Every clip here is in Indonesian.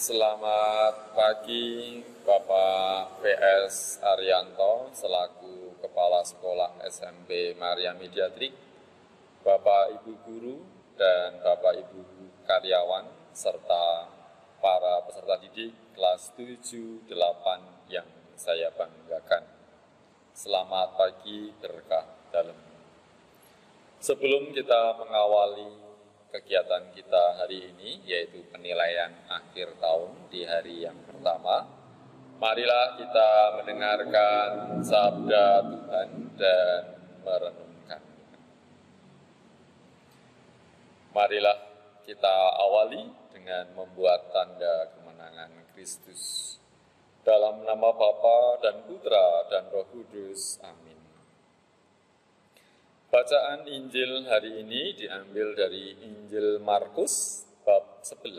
Selamat pagi Bapak PS Arianto selaku Kepala Sekolah SMP Maria Mediatrik, Bapak Ibu Guru dan Bapak Ibu Karyawan, serta para peserta didik kelas 7, 8 yang saya banggakan. Selamat pagi berkah dalam. Sebelum kita mengawali kegiatan kita hari ini, yaitu penilaian akhir tahun di hari yang pertama, marilah kita mendengarkan sabda Tuhan dan merenungkan. Marilah kita awali dengan membuat tanda kemenangan Kristus. Dalam nama Bapa dan Putra dan Roh Kudus. Amin. Bacaan Injil hari ini diambil dari Injil Markus bab 11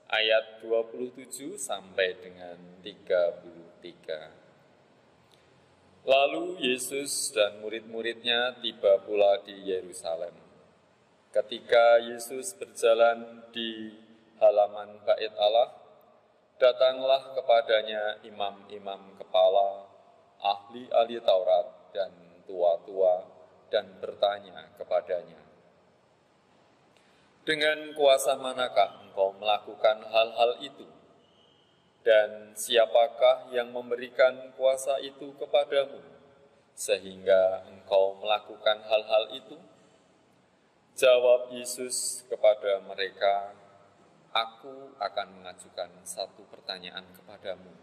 ayat 27 sampai dengan 33. Lalu Yesus dan murid-muridnya tiba pula di Yerusalem. Ketika Yesus berjalan di halaman Bait Allah, datanglah kepadanya imam-imam kepala, ahli-ahli Taurat dan tua-tua, dan bertanya kepadanya, "Dengan kuasa manakah engkau melakukan hal-hal itu? Dan siapakah yang memberikan kuasa itu kepadamu, sehingga engkau melakukan hal-hal itu?" Jawab Yesus kepada mereka, "Aku akan mengajukan satu pertanyaan kepadamu.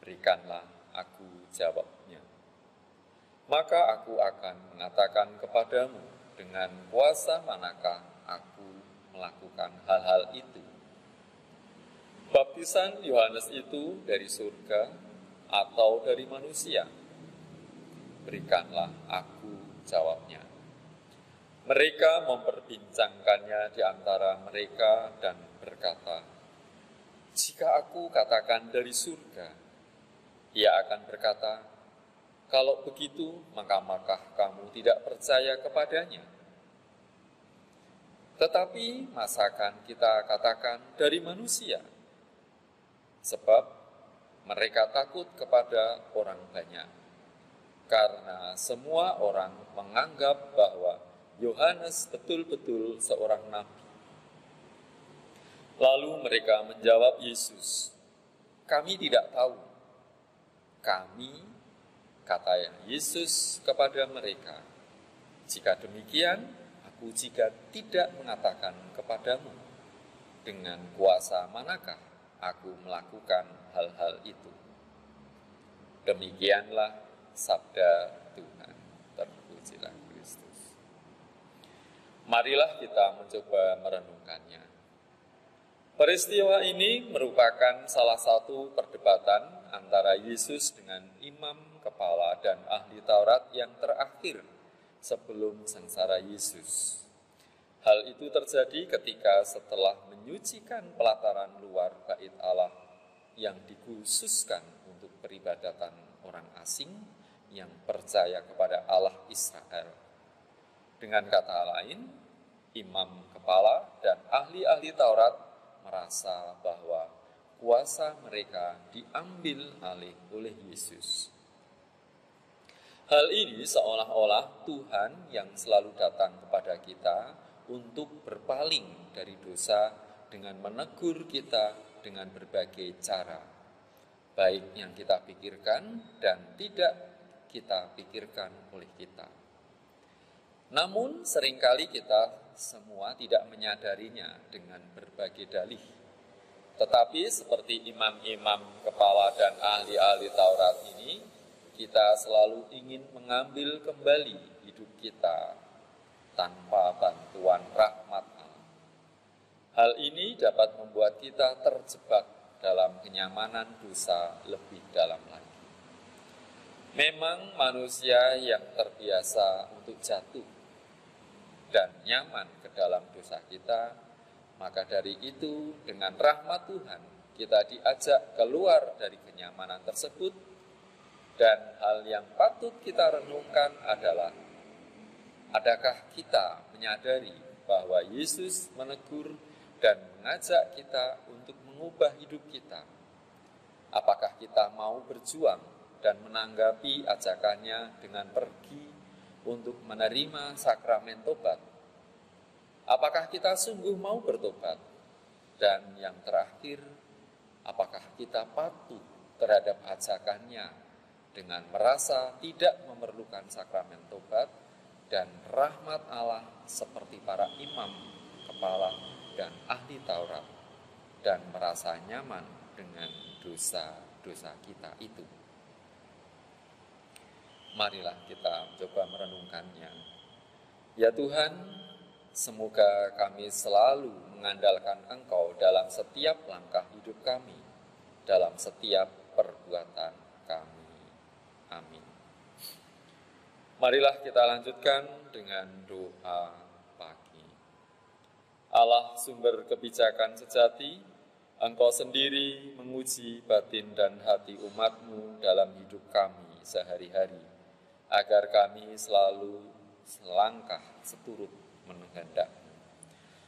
Berikanlah aku jawabnya. Maka aku akan mengatakan kepadamu dengan kuasa manakah aku melakukan hal-hal itu. Baptisan Yohanes itu dari surga atau dari manusia? Berikanlah aku jawabnya." Mereka memperbincangkannya di antara mereka dan berkata, "Jika aku katakan dari surga," ia akan berkata, "Kalau begitu, maka kamu tidak percaya kepadanya. Tetapi masakan kita katakan dari manusia? Sebab mereka takut kepada orang banyak, karena semua orang menganggap bahwa Yohanes betul-betul seorang nabi." Lalu mereka menjawab Yesus, "Kami tidak tahu." "Kami," kata Yesus kepada mereka, "jika demikian, aku juga tidak mengatakan kepadamu, dengan kuasa manakah aku melakukan hal-hal itu." Demikianlah sabda Tuhan. Terpujilah Kristus. Marilah kita mencoba merenungkannya. Peristiwa ini merupakan salah satu perdebatan antara Yesus dengan imam kepala dan ahli Taurat yang terakhir sebelum sengsara Yesus. Hal itu terjadi ketika setelah menyucikan pelataran luar Bait Allah yang dikhususkan untuk peribadatan orang asing yang percaya kepada Allah Israel. Dengan kata lain, imam kepala dan ahli-ahli Taurat merasa bahwa kuasa mereka diambil alih oleh Yesus. Hal ini seolah-olah Tuhan yang selalu datang kepada kita untuk berpaling dari dosa dengan menegur kita dengan berbagai cara, baik yang kita pikirkan dan tidak kita pikirkan oleh kita. Namun seringkali kita semua tidak menyadarinya dengan berbagai dalih. Tetapi seperti imam-imam kepala dan ahli-ahli Taurat ini, kita selalu ingin mengambil kembali hidup kita tanpa bantuan rahmat Allah. Hal ini dapat membuat kita terjebak dalam kenyamanan dosa lebih dalam lagi. Memang manusia yang terbiasa untuk jatuh dan nyaman ke dalam dosa kita, maka dari itu dengan rahmat Tuhan kita diajak keluar dari kenyamanan tersebut. Dan hal yang patut kita renungkan adalah, adakah kita menyadari bahwa Yesus menegur dan mengajak kita untuk mengubah hidup kita. Apakah kita mau berjuang dan menanggapi ajakannya dengan pergi untuk menerima sakramen tobat? Apakah kita sungguh mau bertobat? Dan yang terakhir, apakah kita patuh terhadap ajakannya dengan merasa tidak memerlukan sakramen tobat dan rahmat Allah seperti para imam, kepala, dan ahli Taurat, dan merasa nyaman dengan dosa-dosa kita itu? Marilah kita coba merenungkannya. Ya Tuhan, semoga kami selalu mengandalkan Engkau dalam setiap langkah hidup kami, dalam setiap perbuatan kami. Amin. Marilah kita lanjutkan dengan doa pagi. Allah sumber kebijakan sejati, Engkau sendiri menguji batin dan hati umat-Mu dalam hidup kami sehari-hari, agar kami selalu selangkah seturut menghendaki-Mu.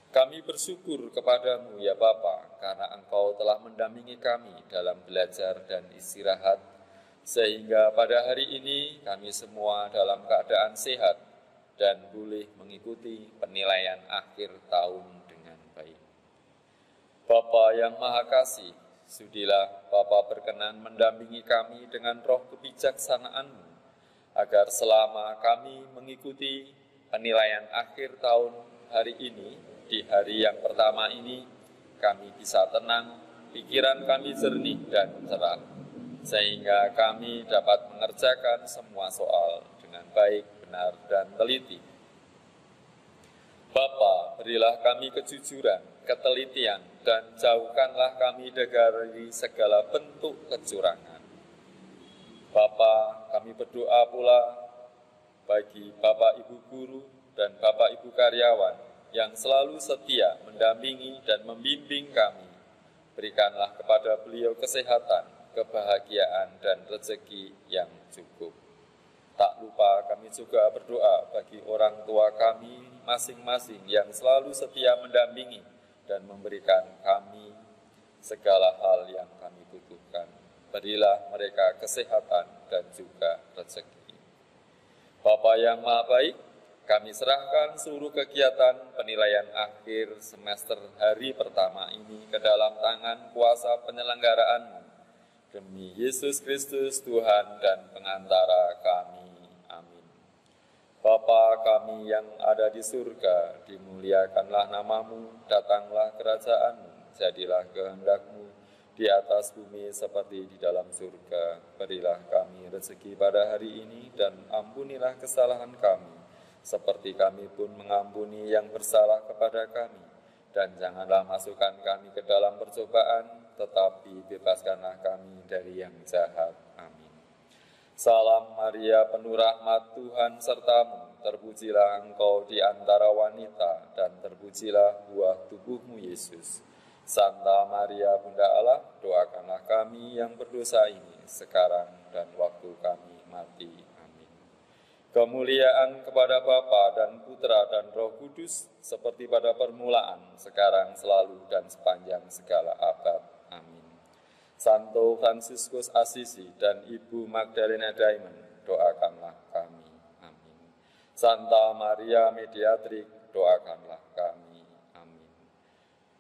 Kami bersyukur kepadamu ya Bapa, karena Engkau telah mendampingi kami dalam belajar dan istirahat, sehingga pada hari ini kami semua dalam keadaan sehat dan boleh mengikuti penilaian akhir tahun dengan baik. Bapa yang Maha Kasih, sudilah Bapa berkenan mendampingi kami dengan roh kebijaksanaan-Mu, agar selama kami mengikuti penilaian akhir tahun hari ini, di hari yang pertama ini, kami bisa tenang, pikiran kami jernih dan cerah, sehingga kami dapat mengerjakan semua soal dengan baik, benar, dan teliti. Bapa, berilah kami kejujuran, ketelitian, dan jauhkanlah kami dari segala bentuk kecurangan. Bapa, kami berdoa pula bagi Bapak Ibu Guru dan Bapak Ibu Karyawan yang selalu setia mendampingi dan membimbing kami. Berikanlah kepada beliau kesehatan, kebahagiaan, dan rezeki yang cukup. Tak lupa kami juga berdoa bagi orang tua kami masing-masing yang selalu setia mendampingi dan memberikan kami segala hal yang kami butuhkan. Berilah mereka kesehatan dan juga rezeki. Bapa yang Maha Baik, kami serahkan seluruh kegiatan penilaian akhir semester hari pertama ini ke dalam tangan kuasa penyelenggaraanmu. Demi Yesus Kristus Tuhan dan pengantara kami. Amin. Bapa kami yang ada di surga, dimuliakanlah namamu, datanglah kerajaanmu, jadilah kehendak-Mu di atas bumi seperti di dalam surga. Berilah kami rezeki pada hari ini dan ampunilah kesalahan kami, seperti kami pun mengampuni yang bersalah kepada kami. Dan janganlah masukkan kami ke dalam percobaan, tetapi bebaskanlah kami dari yang jahat. Amin. Salam Maria, penuh rahmat, Tuhan sertamu. Terpujilah engkau di antara wanita, dan terpujilah buah tubuhmu, Yesus. Santa Maria, Bunda Allah, doakanlah kami yang berdosa ini, sekarang dan waktu kami mati. Kemuliaan kepada Bapa dan Putra dan Roh Kudus, seperti pada permulaan, sekarang, selalu, dan sepanjang segala abad. Amin. Santo Fransiskus Assisi dan Ibu Magdalena Diamond, doakanlah kami. Amin. Santa Maria Mediatrix, doakanlah kami. Amin.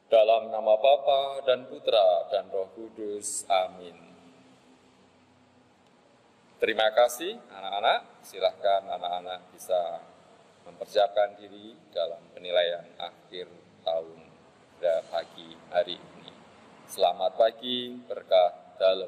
Dalam nama Bapa dan Putra dan Roh Kudus. Amin. Terima kasih anak-anak, silahkan anak-anak bisa mempersiapkan diri dalam penilaian akhir tahun pada pagi hari ini. Selamat pagi, berkah dalam